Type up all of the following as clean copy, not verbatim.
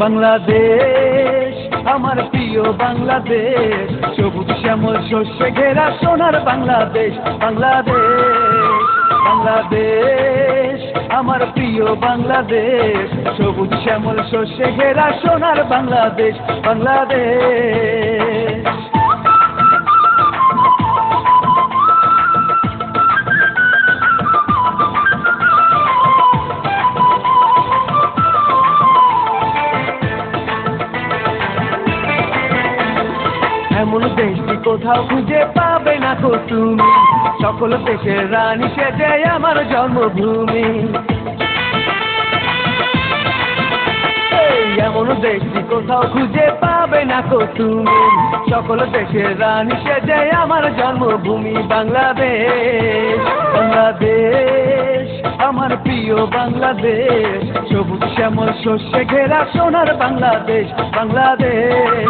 বাংলাদেশ আমার প্রিয় বাংলাদেশ, সবুজ শ্যামল শস্যে ঘেরা সোনার বাংলাদেশ। বাংলাদেশ বাংলাদেশ আমার প্রিয় বাংলাদেশ, সবুজ শ্যামল শস্যে ঘেরা সোনার বাংলাদেশ। বাংলাদেশ এমন দেশটি কোথাও খুঁজে পাবে না কো তুমি, সকল দেশের রানী সেজে আমার জন্মভূমি। এমন দেশটি কোথাও খুঁজে পাবে না কো তুমি, সকল দেশের রানী সেজে আমার জন্মভূমি। বাংলাদেশ বাংলাদেশ আমার প্রিয় বাংলাদেশ, সবুজ শ্যামল শস্যে ঘেরা সোনার বাংলাদেশ। বাংলাদেশ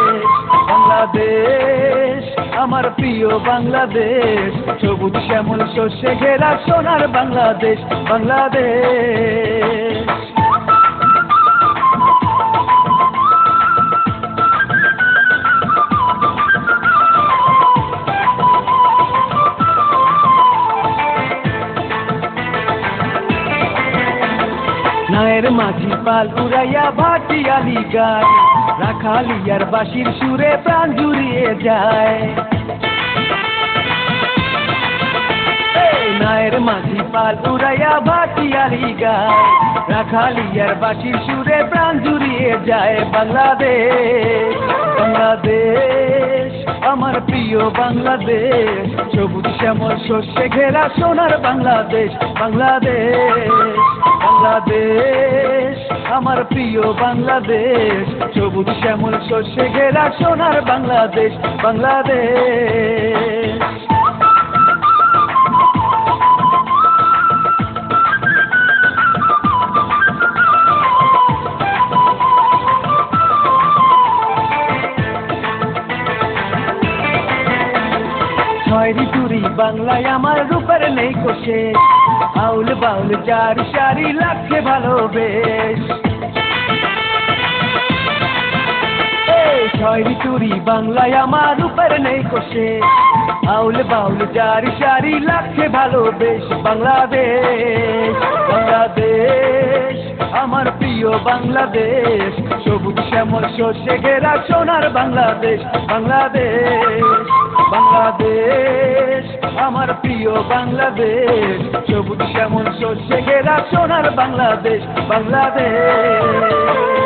বাংলাদেশ আমার প্রিয় বাংলাদেশ, সবুজ শ্যামল শস্যে ঘেরা সোনার বাংলাদেশ। বাংলাদেশ নায়ের মাঝি পাল উড়াইয়া ভাটিয়ালি গায়, রাখালিয়ার বাঁশির সুরে প্রাণ জুড়িয়ে যায়। নায়ের মাঝি পাল উড়াইয়া ভাটিয়ালি গায়, রাখালিয়ার বাঁশির সুরে প্রাণ জুড়িয়ে যায়। বাংলাদেশ বাংলাদেশ আমার প্রিয় বাংলাদেশ, সবুজ শ্যামল শস্যে ঘেরা সোনার বাংলাদেশ। বাংলাদেশ বাংলাদেশ আমার প্রিয় বাংলাদেশ, সবুজ শ্যামল শস্যে ঘেরা সোনার বাংলাদেশ। বাংলাদেশ ছয় ঋতুরি বাংলায় আমার রূপের নেই কোষে, আউল বাউল যার সারি লাগছে ভালোবেশ। ছয় ঋতুরি বাংলায় আমার রূপের নেই কোষে, আউল বাউল যার সারি লাগছে ভালোবেশ। বাংলাদেশ বাংলাদেশ আমার প্রিয় বাংলাদেশ, সবুজ শ্যামল শস্যে ঘেরা সোনার বাংলাদেশ। বাংলাদেশ বাংলাদেশ আমার প্রিয় বাংলাদেশ, সবুজ শ্যামল শস্যে ঘেরা সোনার বাংলাদেশ। বাংলাদেশ।